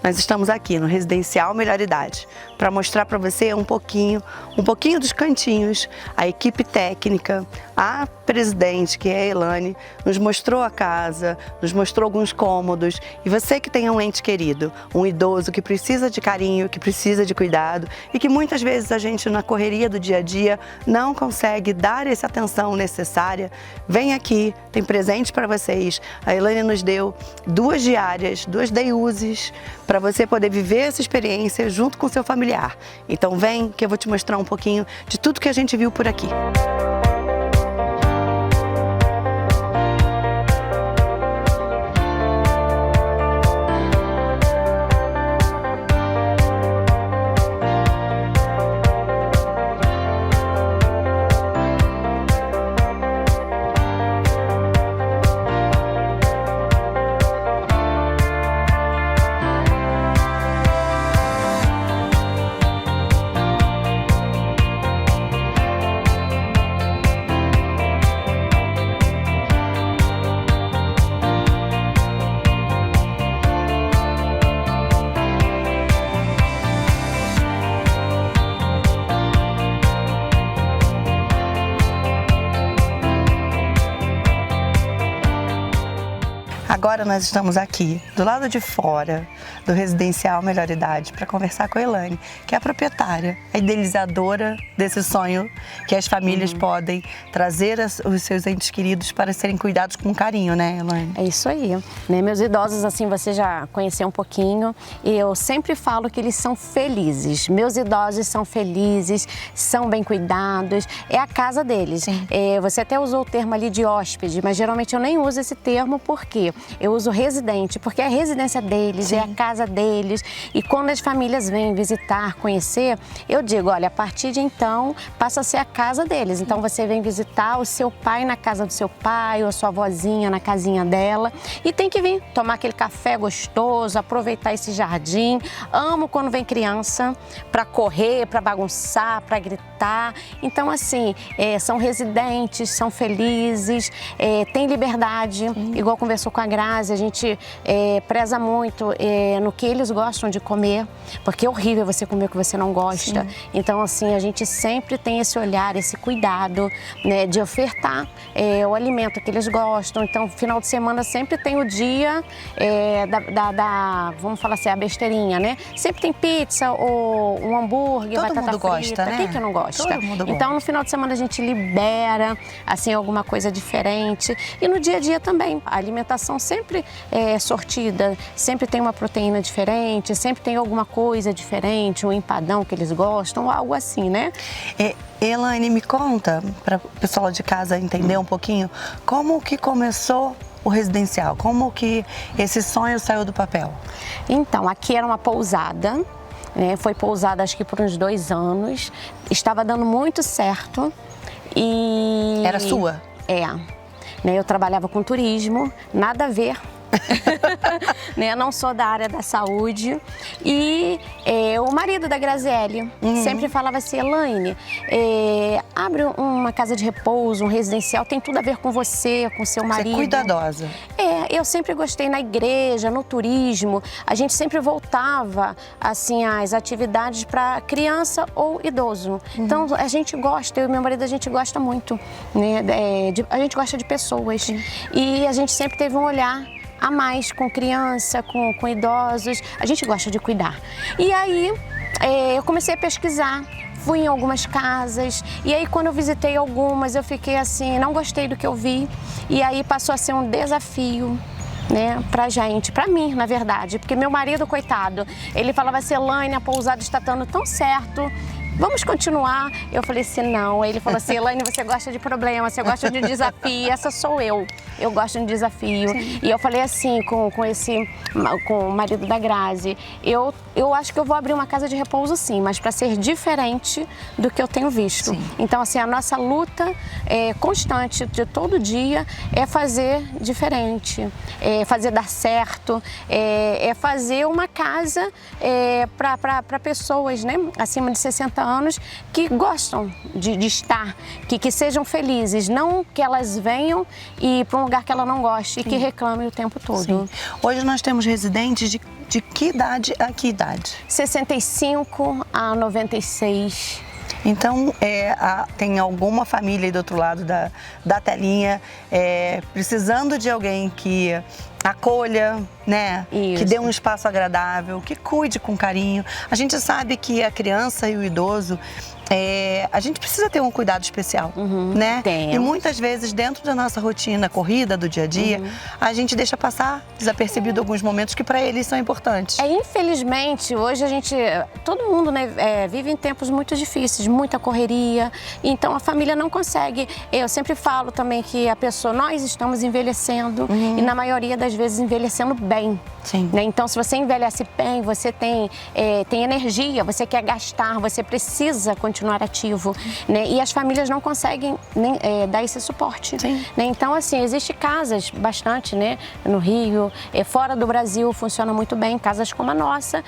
nós estamos aqui no Residencial Melhor Idade para mostrar para você um pouquinho dos cantinhos. A equipe técnica, a presidente, que é a Elaine, nos mostrou a casa, nos mostrou alguns cômodos. E você que tem um ente querido, um idoso que precisa de carinho, que precisa de cuidado e que muitas vezes a gente na correria do dia a dia não consegue dar essa atenção necessária, vem aqui, tem presente para vocês. A Elaine nos deu 2 diárias, 2 day-uses para você poder viver essa experiência junto com seu familiar. Então vem que eu vou te mostrar um pouquinho de tudo que a gente viu por aqui. Agora nós estamos aqui, do lado de fora do Residencial Melhor Idade, para conversar com a Elaine, que é a proprietária, a idealizadora desse sonho que as famílias podem trazer os seus entes queridos para serem cuidados com carinho, né, Elaine? É isso aí, né? Meus idosos, assim, você já conheceu um pouquinho, e eu sempre falo que eles são felizes. Meus idosos são felizes, são bem cuidados, é a casa deles. Você até usou o termo ali de hóspede, mas geralmente eu nem uso esse termo porque eu uso residente, porque é a residência deles, é a casa deles. E quando as famílias vêm visitar, conhecer, eu digo, olha, a partir de então passa a ser a casa deles. Então você vem visitar o seu pai na casa do seu pai, ou a sua avózinha na casinha dela. E tem que vir tomar aquele café gostoso, aproveitar esse jardim. Amo quando vem criança para correr, para bagunçar, para gritar. Então assim, são residentes, são felizes, têm liberdade, igual conversou com a Grazi, a gente preza muito no que eles gostam de comer, porque é horrível você comer o que você não gosta. Então, assim, a gente sempre tem esse olhar, esse cuidado, né, de ofertar o alimento que eles gostam. Então, final de semana sempre tem o dia vamos falar assim, a besteirinha, né? Sempre tem pizza ou um hambúrguer, batata frita. Todo mundo gosta, né? Quem que não gosta? Todo mundo gosta. Então, no final de semana a gente libera, assim, alguma coisa diferente. E no dia a dia também, a alimentação sempre é sortida, sempre tem uma proteína diferente, sempre tem alguma coisa diferente, um empadão que eles gostam, algo assim, né? Elaine, me conta, para o pessoal de casa entender um pouquinho, como que começou o residencial? Como que esse sonho saiu do papel? Então, aqui era uma pousada, né? Foi pousada acho que por uns 2 anos, estava dando muito certo e... Era sua? Eu trabalhava com turismo, nada a ver. Não sou da área da saúde. E o marido da Graziele sempre falava assim, Elaine, abre uma casa de repouso, um residencial, tem tudo a ver com você, com seu marido. Você é cuidadosa. Eu sempre gostei na igreja, no turismo, a gente sempre voltava assim às atividades para criança ou idoso. Então a gente gosta, eu e meu marido, a gente gosta muito, né? A gente gosta de pessoas. E a gente sempre teve um olhar a mais com criança, com idosos, a gente gosta de cuidar. E aí eu comecei a pesquisar, fui em algumas casas, e aí quando eu visitei algumas eu fiquei assim, não gostei do que eu vi, e aí passou a ser um desafio, né, pra gente, pra mim, na verdade, porque meu marido, coitado, ele falava assim, Elaine, a pousada está dando tão certo, vamos continuar? Eu falei assim, não. Ele falou assim, Elaine, você gosta de problema, você gosta de desafio, essa sou eu gosto de desafio. Sim. E eu falei assim, com o marido da Grazi, eu acho que eu vou abrir uma casa de repouso sim, mas para ser diferente do que eu tenho visto. Sim. Então, assim, a nossa luta constante de todo dia é fazer diferente, fazer dar certo, fazer uma casa para pessoas, né, acima de 60 anos que gostam de estar, que sejam felizes, não que elas venham e para um lugar que ela não goste e que reclamem o tempo todo. Sim. Hoje nós temos residentes de que idade a que idade? 65 a 96. Então, tem alguma família aí do outro lado da telinha precisando de alguém que acolha, né? Isso. Que dê um espaço agradável, que cuide com carinho. A gente sabe que a criança e o idoso, a gente precisa ter um cuidado especial, né? Temos. E muitas vezes, dentro da nossa rotina corrida do dia a dia, a gente deixa passar desapercebido alguns momentos que para eles são importantes. Infelizmente, hoje todo mundo, né, vive em tempos muito difíceis, muita correria, então a família não consegue. Eu sempre falo também que nós estamos envelhecendo e na maioria das vezes envelhecendo bem. Sim. Né? Então, se você envelhece bem, você tem energia, você quer gastar, você precisa continuar ativo, né? E as famílias não conseguem nem dar esse suporte. Sim. Né? Então, assim, existem casas bastante, né? No Rio, fora do Brasil funciona muito bem, casas como a nossa,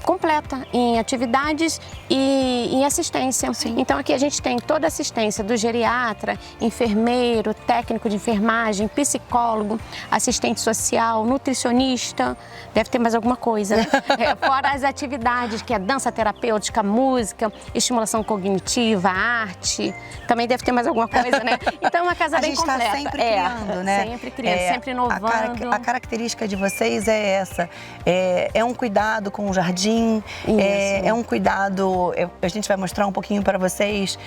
completa em atividades e em assistência. Sim. Então aqui a gente tem toda a assistência do geriatra, enfermeiro, técnico de enfermagem, psicólogo, assistente social, nutricionista, deve ter mais alguma coisa, né? Fora as atividades, que é dança terapêutica, música, estimulação cognitiva, arte, também deve ter mais alguma coisa, né? Então é uma casa bem completa. A gente está sempre criando, né? Sempre criando, sempre inovando. A característica de vocês é essa, é um cuidado com o jardim, é um cuidado, a gente vai mostrar um pouquinho para vocês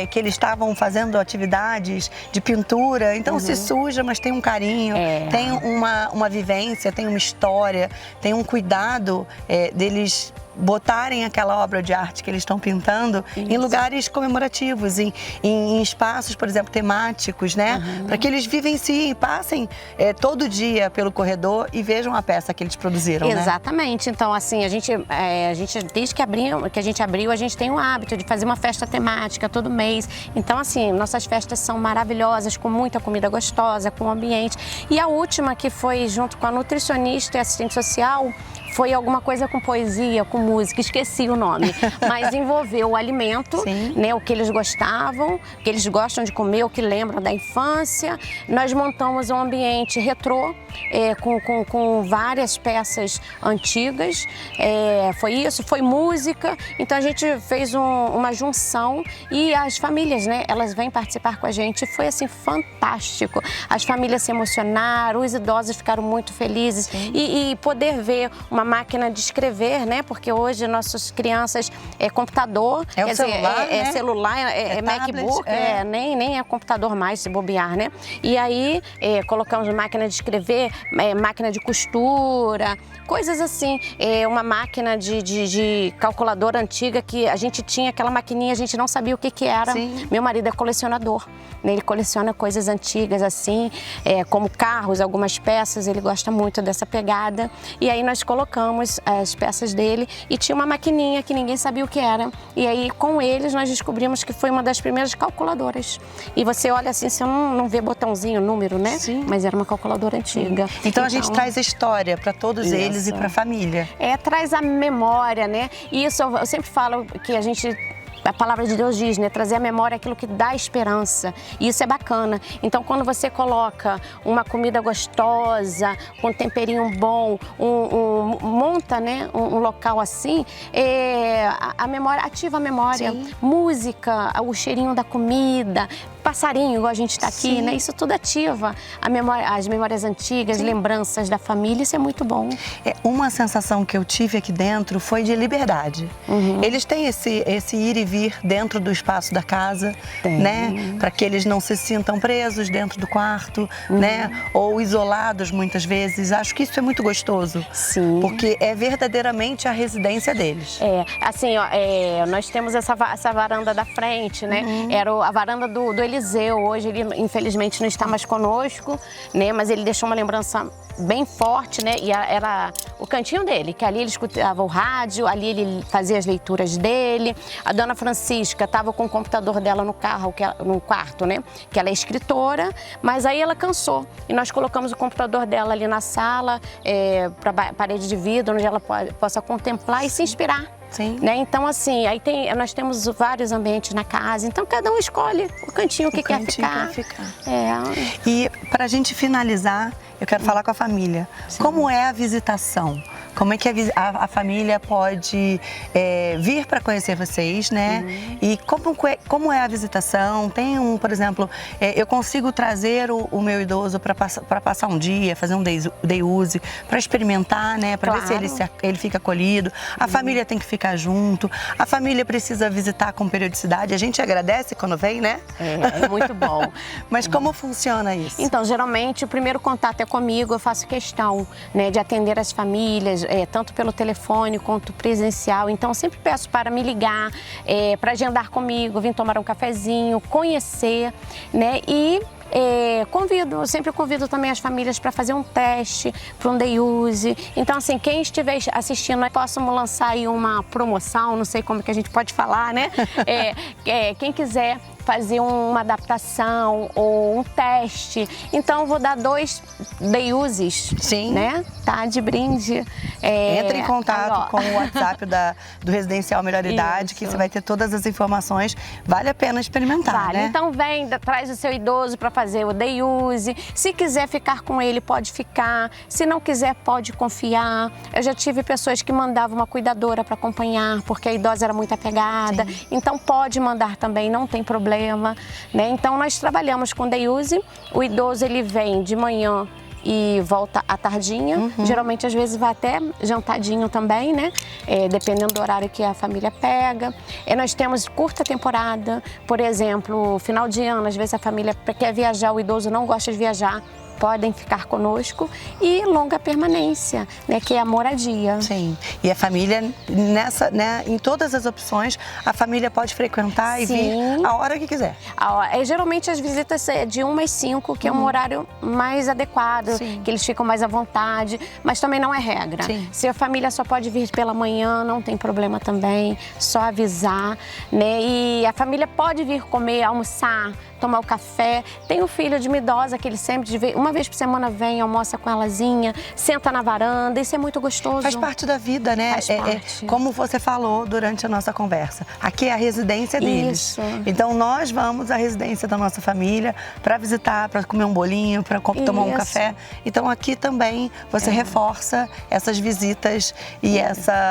que eles estavam fazendo atividades de pintura, então se suja, mas tem um carinho, tem uma vivência, tem uma história, tem um cuidado deles botarem aquela obra de arte que eles estão pintando em lugares comemorativos, em espaços, por exemplo, temáticos, né? Para que eles vivenciem, passem todo dia pelo corredor e vejam a peça que eles produziram, né? Exatamente. Então, assim, a gente desde que a gente abriu, a gente tem o hábito de fazer uma festa temática todo mês. Então, assim, nossas festas são maravilhosas, com muita comida gostosa, com ambiente. E a última, que foi junto com a nutricionista e assistente social, foi alguma coisa com poesia, com música, esqueci o nome, mas envolveu o alimento, né, o que eles gostavam, o que eles gostam de comer, o que lembram da infância. Nós montamos um ambiente retrô, com várias peças antigas, foi isso, foi música, então a gente fez uma junção e as famílias, né, elas vêm participar com a gente, foi assim fantástico, as famílias se emocionaram, os idosos ficaram muito felizes e poder ver uma máquina de escrever, né, porque hoje nossas crianças computador, quer dizer, celular, né? Celular, MacBook, nem é computador mais, se bobear, né, e aí colocamos máquina de escrever, máquina de costura, coisas assim, uma máquina de calculadora antiga que a gente tinha, aquela maquininha, a gente não sabia o que era. Meu marido é colecionador, né? Ele coleciona coisas antigas assim, como carros, algumas peças, ele gosta muito dessa pegada, e aí nós colocamos as peças dele e tinha uma maquininha que ninguém sabia o que era, e aí com eles nós descobrimos que foi uma das primeiras calculadoras, e você olha assim, você não vê botãozinho, número, né? Mas era uma calculadora antiga. Então a gente traz a história para todos eles e para a família. Traz a memória, né? E isso eu sempre falo que a palavra de Deus diz, né? Trazer à memória aquilo que dá esperança. E isso é bacana. Então, quando você coloca uma comida gostosa, com temperinho bom, monta, né, um local assim, a memória, ativa a memória. Música, o cheirinho da comida, passarinho, igual a gente está aqui, né? Isso tudo ativa as memórias antigas, lembranças da família, isso é muito bom. Uma sensação que eu tive aqui dentro foi de liberdade. Eles têm esse ir e vir dentro do espaço da casa, né? Para que eles não se sintam presos dentro do quarto, né? Ou isolados muitas vezes. Acho que isso é muito gostoso. Porque é verdadeiramente a residência deles. Assim, ó, nós temos essa varanda da frente, né? Era a varanda do Eliseu. Hoje ele infelizmente não está mais conosco, né? Mas ele deixou uma lembrança bem forte, né? E era o cantinho dele, que ali ele escutava o rádio, ali ele fazia as leituras dele. A dona Francisca estava com o computador dela no quarto, né? Que ela é escritora, mas aí ela cansou. E nós colocamos o computador dela ali na sala, para parede de vidro, onde ela possa contemplar e se inspirar. Né? Então, assim, nós temos vários ambientes na casa, então cada um escolhe o cantinho que quer ficar. E para a gente finalizar, eu quero falar com a família. Sim. Como é a visitação? Como é que a família pode vir para conhecer vocês, né? E como é a visitação? Tem por exemplo, eu consigo trazer o meu idoso para passar um dia, fazer um day use, para experimentar, né? Para ver se ele fica acolhido. A família tem que ficar junto. A família precisa visitar com periodicidade. A gente agradece quando vem, né? É muito bom. Mas como funciona isso? Então, geralmente, o primeiro contato é comigo. Eu faço questão, né, de atender as famílias, tanto pelo telefone quanto presencial. Então, eu sempre peço para me ligar, para agendar comigo, vir tomar um cafezinho, conhecer, né? E eu sempre convido também as famílias para fazer um teste, para um day use. Então, assim, quem estiver assistindo, possamos lançar aí uma promoção, não sei como que a gente pode falar, né? Quem quiser fazer uma adaptação ou um teste, então eu vou dar 2 day uses, sim, né? Tá, de brinde. Entre em contato com o WhatsApp do Residencial Melhor Idade, que você vai ter todas as informações. Vale a pena experimentar, né? Então vem, traz o seu idoso para fazer o day use. Se quiser ficar com ele, pode ficar. Se não quiser, pode confiar. Eu já tive pessoas que mandavam uma cuidadora para acompanhar, porque a idosa era muito apegada. Sim. Então pode mandar também, não tem problema, né? Então nós trabalhamos com day use. O idoso ele vem de manhã e volta à tardinha. Geralmente, às vezes, vai até jantadinho também, né? Dependendo do horário que a família pega. Nós temos curta temporada, por exemplo, final de ano, às vezes a família quer viajar, o idoso não gosta de viajar, podem ficar conosco, e longa permanência, né, que é a moradia. Sim, e a família, em todas as opções, a família pode frequentar e vir a hora que quiser. Geralmente as visitas é de 1 às 5, que é um horário mais adequado, que eles ficam mais à vontade, mas também não é regra. Sim. Se a família só pode vir pela manhã, não tem problema também, só avisar, né? E a família pode vir comer, almoçar, tomar o café. Tem o filho de uma idosa que ele sempre, uma vez por semana, vem, almoça com elazinha, senta na varanda, isso é muito gostoso. Faz parte da vida, né? Faz parte. Como você falou durante a nossa conversa, aqui é a residência deles. Isso. Então nós vamos à residência da nossa família para visitar, para comer um bolinho, para tomar um café. Então aqui também você reforça essas visitas e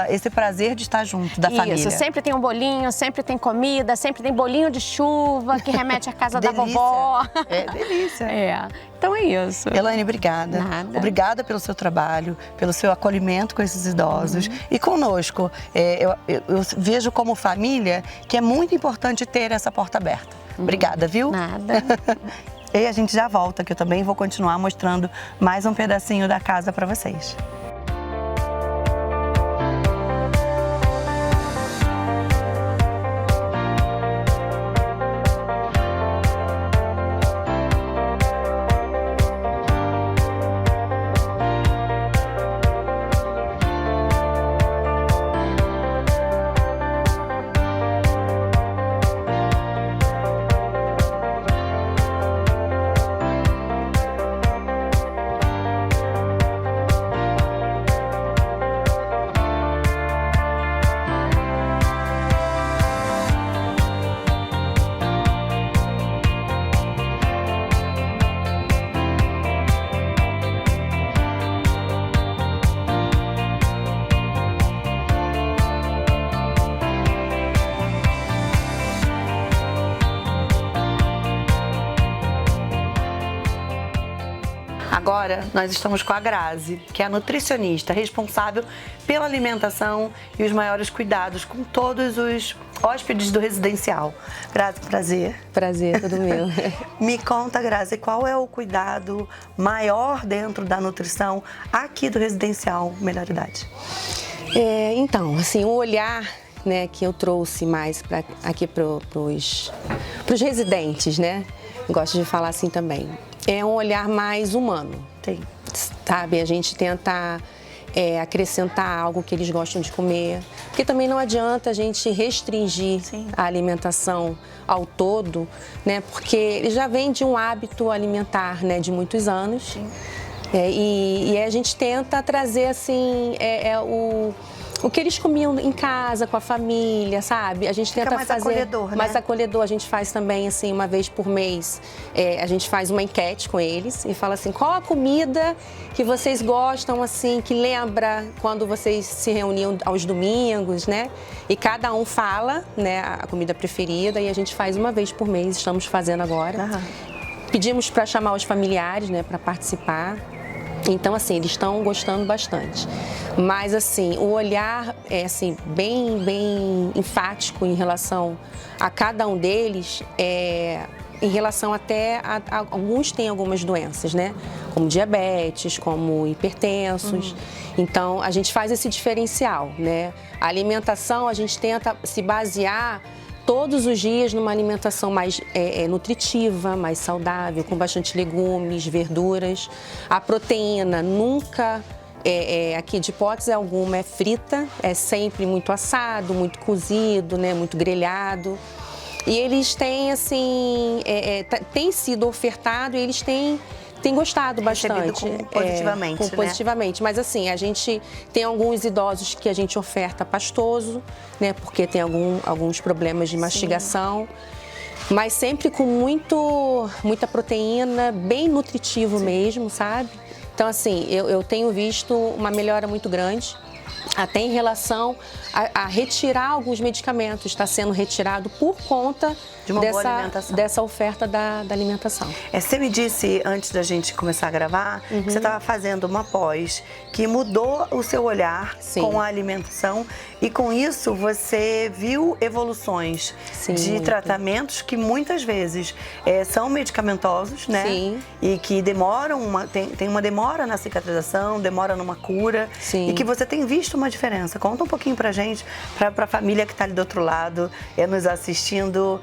esse prazer de estar junto da família. Isso, sempre tem um bolinho, sempre tem comida, sempre tem bolinho de chuva que remete à casa da vovó. É delícia. Então é isso. Elaine, obrigada. Nada. Obrigada pelo seu trabalho, pelo seu acolhimento com esses idosos e conosco. Eu vejo como família que é muito importante ter essa porta aberta. Obrigada, viu? Nada. E a gente já volta, que eu também vou continuar mostrando mais um pedacinho da casa para vocês. Agora nós estamos com a Grazi, que é a nutricionista responsável pela alimentação e os maiores cuidados com todos os hóspedes do residencial. Grazi, prazer. Prazer, tudo meu. Me conta, Grazi, qual é o cuidado maior dentro da nutrição aqui do Residencial Melhor Idade? Então, assim, o olhar, né, que eu trouxe mais aqui para os residentes, né? Gosto de falar assim também. É um olhar mais humano. Sim. Sabe? A gente tenta acrescentar algo que eles gostam de comer. Porque também não adianta a gente restringir a alimentação ao todo, né? Porque eles já vêm de um hábito alimentar, né, de muitos anos. E a gente tenta trazer assim o que eles comiam em casa, com a família, sabe? A gente tenta mais fazer acolhedor, né? mais acolhedor. A gente faz também, assim, uma vez por mês, a gente faz uma enquete com eles e fala assim, qual a comida que vocês gostam, assim, que lembra quando vocês se reuniam aos domingos, né? E cada um fala, né, a comida preferida e a gente faz uma vez por mês, estamos fazendo agora. Pedimos para chamar os familiares, né, para participar. Então, assim, eles estão gostando bastante. Mas, assim, o olhar é, assim, bem enfático em relação a cada um deles, em relação até a alguns têm algumas doenças, né? Como diabetes, como hipertensos. Então, a gente faz esse diferencial, né? A alimentação, a gente tenta se basear todos os dias numa alimentação mais nutritiva, mais saudável, com bastante legumes, verduras. A proteína nunca, aqui de hipótese alguma, é frita, é sempre muito assado, muito cozido, né, muito grelhado. E eles têm, assim, tem sido ofertado e eles têm gostado bastante. Positivamente, positivamente. Mas assim, a gente tem alguns idosos que a gente oferta pastoso, né? Porque tem alguns problemas de mastigação. Sim. Mas sempre com muita proteína, bem nutritivo mesmo, sabe? Então assim, eu tenho visto uma melhora muito grande. Até em relação a retirar alguns medicamentos, está sendo retirado por conta de uma boa alimentação. Dessa oferta da alimentação. Você me disse, antes da gente começar a gravar, que você estava fazendo uma pós que mudou o seu olhar com a alimentação e com isso você viu evoluções de tratamentos que muitas vezes são medicamentosos, né? Sim. E que demoram, tem uma demora na cicatrização, demora numa cura. Sim. E que você tem visto uma diferença. Conta um pouquinho pra gente, pra família que tá ali do outro lado, nos assistindo,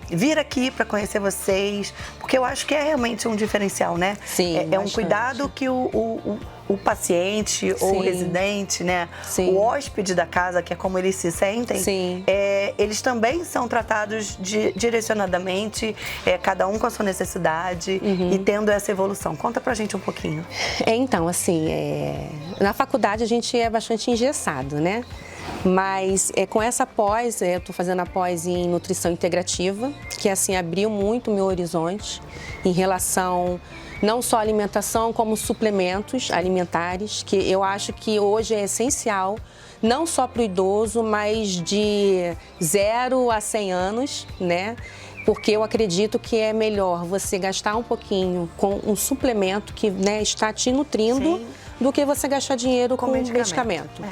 vir aqui para conhecer vocês, porque eu acho que é realmente um diferencial, né? Sim, é um cuidado que o paciente ou o residente, né? Sim. O hóspede da casa, que é como eles se sentem, Sim. Eles também são tratados direcionadamente, cada um com a sua necessidade e tendo essa evolução. Conta pra gente um pouquinho. Então, assim, na faculdade a gente é bastante engessado, né? Mas com essa pós, eu estou fazendo a pós em nutrição integrativa, que assim abriu muito o meu horizonte em relação não só à alimentação, como suplementos alimentares, que eu acho que hoje é essencial, não só para o idoso, mas de 0 a 100 anos, né? Porque eu acredito que é melhor você gastar um pouquinho com um suplemento que, né, está te nutrindo do que você gastar dinheiro com medicamento.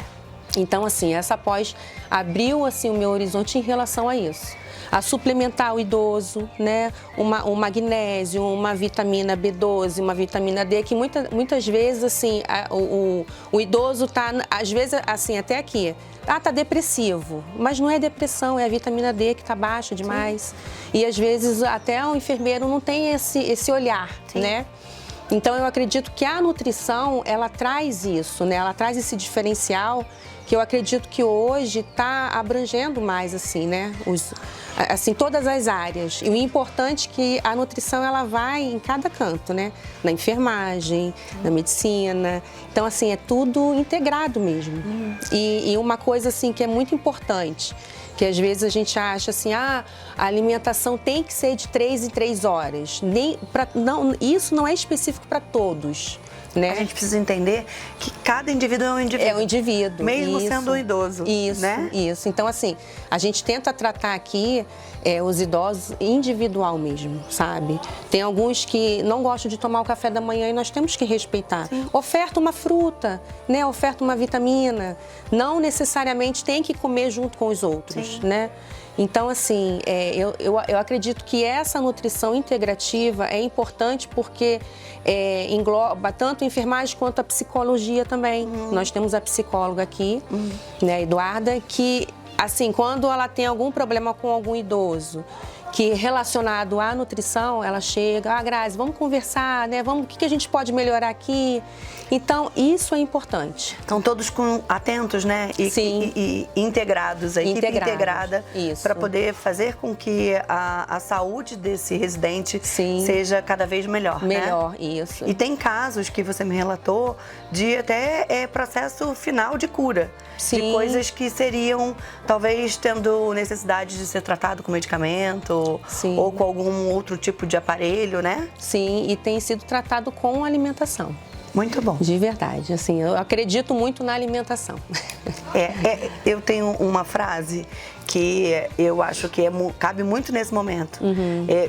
Então, assim, essa pós abriu assim, o meu horizonte em relação a isso. A suplementar o idoso, né? Um magnésio, uma vitamina B12, uma vitamina D, que muitas vezes, assim, o idoso tá, às vezes, assim, até aqui, tá depressivo, mas não é depressão, é a vitamina D que tá baixa demais. E às vezes até o enfermeiro não tem esse olhar, né? Então eu acredito que a nutrição, ela traz isso, né? Ela traz esse diferencial que eu acredito que hoje está abrangendo mais, assim, né? Assim, todas as áreas. E o importante é que a nutrição, ela vai em cada canto, né? Na enfermagem, na medicina. Então, assim, é tudo integrado mesmo. E uma coisa, assim, que é muito importante, que às vezes a gente acha assim, a alimentação tem que ser de 3 em 3 horas. Isso não é específico para todos. Né? A gente precisa entender que cada indivíduo é um indivíduo. É um indivíduo. Mesmo sendo um idoso. Isso, né? Isso. Então, assim, a gente tenta tratar aqui os idosos individual mesmo, sabe? Tem alguns que não gostam de tomar o café da manhã e nós temos que respeitar. Sim. Oferta uma fruta, né? Oferta uma vitamina. Não necessariamente tem que comer junto com os outros, né? Então, assim, eu acredito que essa nutrição integrativa é importante porque engloba tanto a enfermagem quanto a psicologia também. Nós temos a psicóloga aqui, né, Eduarda, que, assim, quando ela tem algum problema com algum idoso, que relacionado à nutrição, ela chega, Grazi, vamos conversar, né? O que a gente pode melhorar aqui? Então, isso é importante. Estão todos atentos, né? Sim. E integrados, a equipe integrada, Isso. para poder fazer com que a saúde desse residente seja cada vez melhor. Melhor, né? isso. E tem casos que você me relatou de até processo final de cura. Sim. De coisas que seriam, talvez, tendo necessidade de ser tratado com medicamento ou com algum outro tipo de aparelho, né? Sim, e tem sido tratado com alimentação. Muito bom. De verdade, assim, eu acredito muito na alimentação. Eu tenho uma frase que eu acho que cabe muito nesse momento.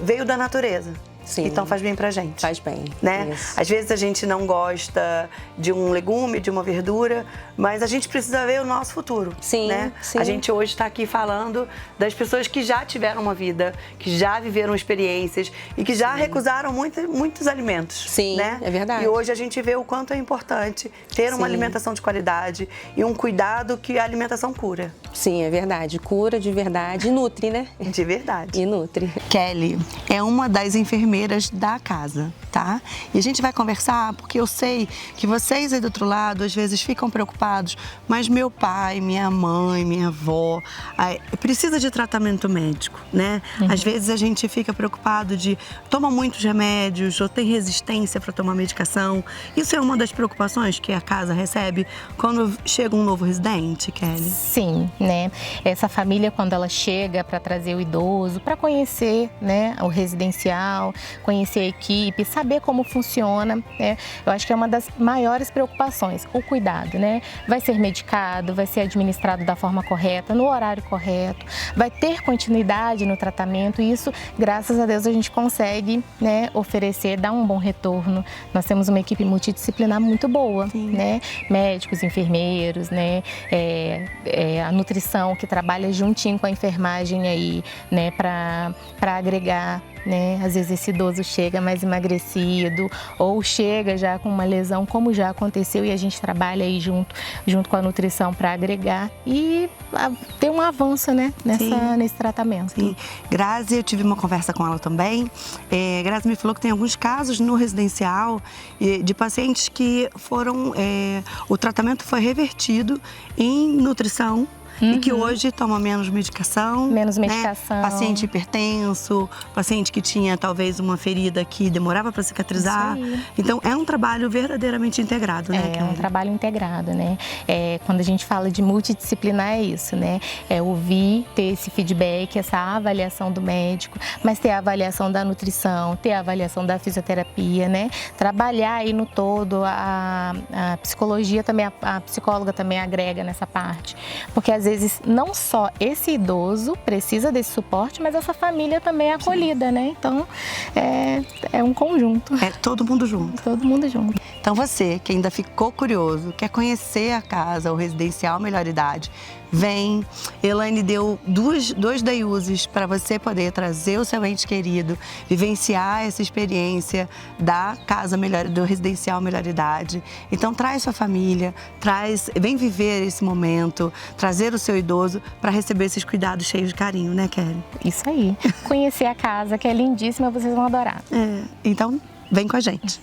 Veio da natureza. Sim. Então faz bem pra gente. Faz bem. Né? Isso. Às vezes a gente não gosta de um legume, de uma verdura, mas a gente precisa ver o nosso futuro. Sim, né? sim. A gente hoje está aqui falando das pessoas que já tiveram uma vida, que já viveram experiências e que já recusaram muitos alimentos. Sim, né? é verdade. E hoje a gente vê o quanto é importante ter uma alimentação de qualidade e um cuidado que a alimentação cura. Sim, é verdade. Cura de verdade e nutre, né? De verdade. E nutre. Kelly é uma das enfermeiras da casa, tá? E a gente vai conversar porque eu sei que vocês aí do outro lado às vezes ficam preocupados, mas meu pai, minha mãe, minha avó precisa de tratamento médico, né? Às vezes a gente fica preocupado de toma muitos remédios ou tem resistência para tomar medicação. Isso é uma das preocupações que a casa recebe quando chega um novo residente, Kelly? Sim, né? Essa família, quando ela chega para trazer o idoso, para conhecer, né, o residencial, conhecer a equipe, saber como funciona, né? Eu acho que é uma das maiores preocupações, o cuidado, né? Vai ser medicado, vai ser administrado da forma correta, no horário correto, vai ter continuidade no tratamento e isso, graças a Deus, a gente consegue, né, oferecer, dar um bom retorno. Nós temos uma equipe multidisciplinar muito boa, né? Médicos, enfermeiros, né? A nutrição que trabalha juntinho com a enfermagem aí, né, para agregar, né? Às vezes esse idoso chega mais emagrecido ou chega já com uma lesão, como já aconteceu, e a gente trabalha aí junto com a nutrição para agregar e ter um avanço, né, nesse tratamento. Sim. Grazi, eu tive uma conversa com ela também. Grazi me falou que tem alguns casos no residencial de pacientes que o tratamento foi revertido em nutrição. E que hoje toma menos medicação. Menos medicação. Né? Paciente hipertenso, paciente que tinha talvez uma ferida que demorava para cicatrizar. Então é um trabalho verdadeiramente integrado, né? É um trabalho integrado, né? Quando a gente fala de multidisciplinar é isso, né? É ouvir, ter esse feedback, essa avaliação do médico, mas ter a avaliação da nutrição, ter a avaliação da fisioterapia, né? Trabalhar aí no todo, a psicologia também, a psicóloga também agrega nessa parte. Porque às vezes não só esse idoso precisa desse suporte, mas essa família também é acolhida, né? Então é um conjunto. É todo mundo junto. Todo mundo junto. Então você que ainda ficou curioso, quer conhecer a casa, o residencial Melhor Idade, vem. Elaine deu dois day uses para você poder trazer o seu ente querido, vivenciar essa experiência da casa do residencial Melhor Idade. Então traz sua família, vem viver esse momento, trazer o seu idoso para receber esses cuidados cheios de carinho, né, Kelly? Isso aí. Conhecer a casa, que é lindíssima, vocês vão adorar. Então vem com a gente.